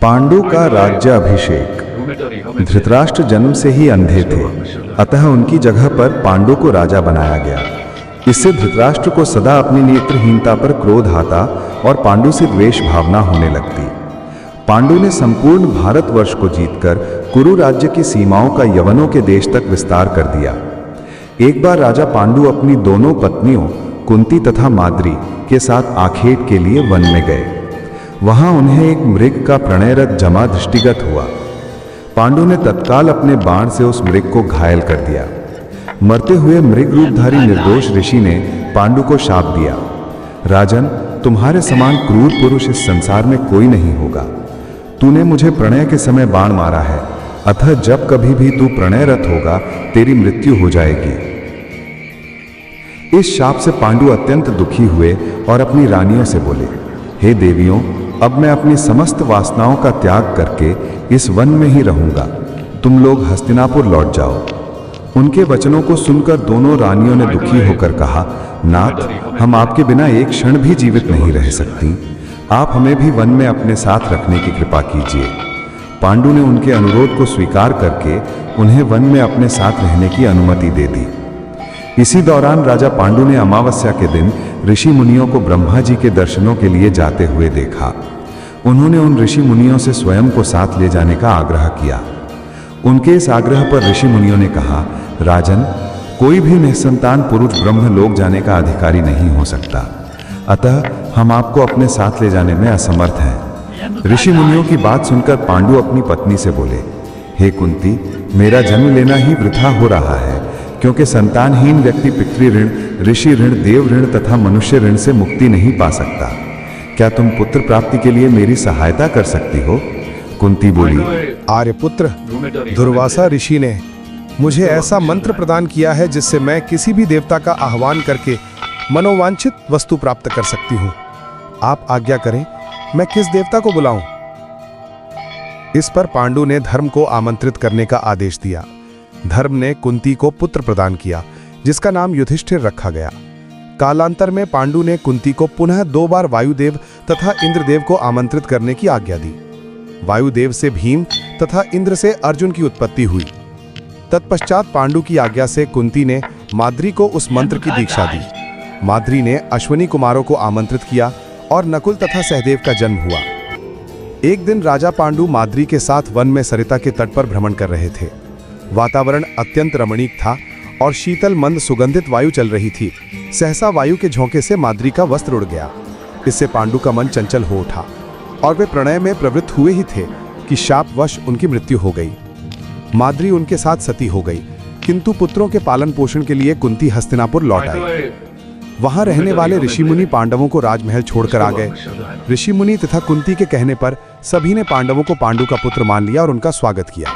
पांडु का राज्याभिषेक। धृतराष्ट्र जन्म से ही अंधे थे, अतः उनकी जगह पर पांडु को राजा बनाया गया। इससे धृतराष्ट्र को सदा अपनी नेत्रहीनता पर क्रोध आता और पांडु से द्वेष भावना होने लगती। पांडु ने संपूर्ण भारतवर्ष को जीतकर कुरु राज्य की सीमाओं का यवनों के देश तक विस्तार कर दिया। एक बार राजा पांडु अपनी दोनों पत्नियों कुंती तथा माद्री के साथ आखेट के लिए वन में गए। वहां उन्हें एक मृग का प्रणयरत जमा दृष्टिगत हुआ। पांडु ने तत्काल अपने बाण से उस मृग को घायल कर दिया। मरते हुए मृग रूपधारी निर्दोष ऋषि ने पांडु को शाप दिया, राजन, तुम्हारे समान क्रूर पुरुष इस संसार में कोई नहीं होगा। तूने मुझे प्रणय के समय बाण मारा है, अतः जब कभी भी तू प्रणयरत होगा तेरी मृत्यु हो जाएगी। इस शाप से पांडु अत्यंत दुखी हुए और अपनी रानियों से बोले, हे देवियों, अब मैं अपनी समस्त वासनाओं का त्याग करके इस वन में ही रहूंगा। तुम लोग हस्तिनापुर लौट जाओ। उनके वचनों को सुनकर दोनों रानियों ने दुखी होकर कहा, नाथ, हम आपके बिना एक क्षण भी जीवित नहीं रह सकती। आप हमें भी वन में अपने साथ रखने की कृपा कीजिए। पांडु ने उनके अनुरोध को स्वीकार करके उन्हें वन में अपने साथ रहने की अनुमति दे दी। इसी दौरान राजा पांडु ने अमावस्या के दिन ऋषि मुनियों को ब्रह्मा जी के दर्शनों के लिए जाते हुए देखा। उन्होंने उन ऋषि मुनियों से स्वयं को साथ ले जाने का आग्रह किया। उनके इस आग्रह पर ऋषि मुनियों ने कहा, राजन, कोई भी निसंतान पुरुष ब्रह्मलोक जाने का अधिकारी नहीं हो सकता, अतः हम आपको अपने साथ ले जाने में असमर्थ हैं। ऋषि मुनियों की बात सुनकर पांडु अपनी पत्नी से बोले, हे कुंती, मेरा जन्म लेना ही वृथा हो रहा है, क्योंकि संतानहीन व्यक्ति पितृ ऋण, ऋषि ऋण, देव ऋण तथा मनुष्य ऋण से मुक्ति नहीं पा सकता। क्या तुम पुत्र प्राप्ति के लिए मेरी सहायता कर सकती हो? कुंती बोली, आर्यपुत्र, दुर्वासा ऋषि ने मुझे ऐसा मंत्र प्रदान किया है जिससे मैं किसी भी देवता का आह्वान करके मनोवांछित वस्तु प्राप्त कर सकती हूँ। आप आज्ञा करें, मैं किस देवता को बुलाऊं? इस पर पांडु ने धर्म को आमंत्रित करने का आदेश दिया। धर्म ने कुंती को पुत्र प्रदान किया, जिसका नाम युधिष्ठिर रखा गया। कालांतर में पांडु ने कुंती को पुनः 2 बार वायुदेव तथा इंद्रदेव को आमंत्रित करने की आज्ञा दी। वायुदेव से भीम तथा इंद्र से अर्जुन की उत्पत्ति हुई। तत्पश्चात पांडु की आज्ञा से कुंती ने माद्री को उस मंत्र की दीक्षा दी। माद्री ने अश्विनी कुमारों को आमंत्रित किया और नकुल तथा सहदेव का जन्म हुआ। एक दिन राजा पांडु माद्री के साथ वन में सरिता के तट पर भ्रमण कर रहे थे। वातावरण अत्यंत रमणीक था और शीतल मंद सुगंधित वायु चल रही थी। सहसा वायु के झोंके से माद्री का वस्त्र उड़ गया। इससे पांडु का मन चंचल हो उठा और वे प्रणय में प्रवृत्त हुए ही थे कि शापवश उनकी मृत्यु हो गई। माद्री उनके साथ सती हो गई, किंतु पुत्रों के पालन पोषण के लिए कुंती हस्तिनापुर लौट आई। वहां रहने वाले ऋषि मुनि पांडवों को राजमहल छोड़कर आ गए। ऋषि मुनि तथा कुंती के कहने पर सभी ने पांडवों को पांडु का पुत्र मान लिया और उनका स्वागत किया।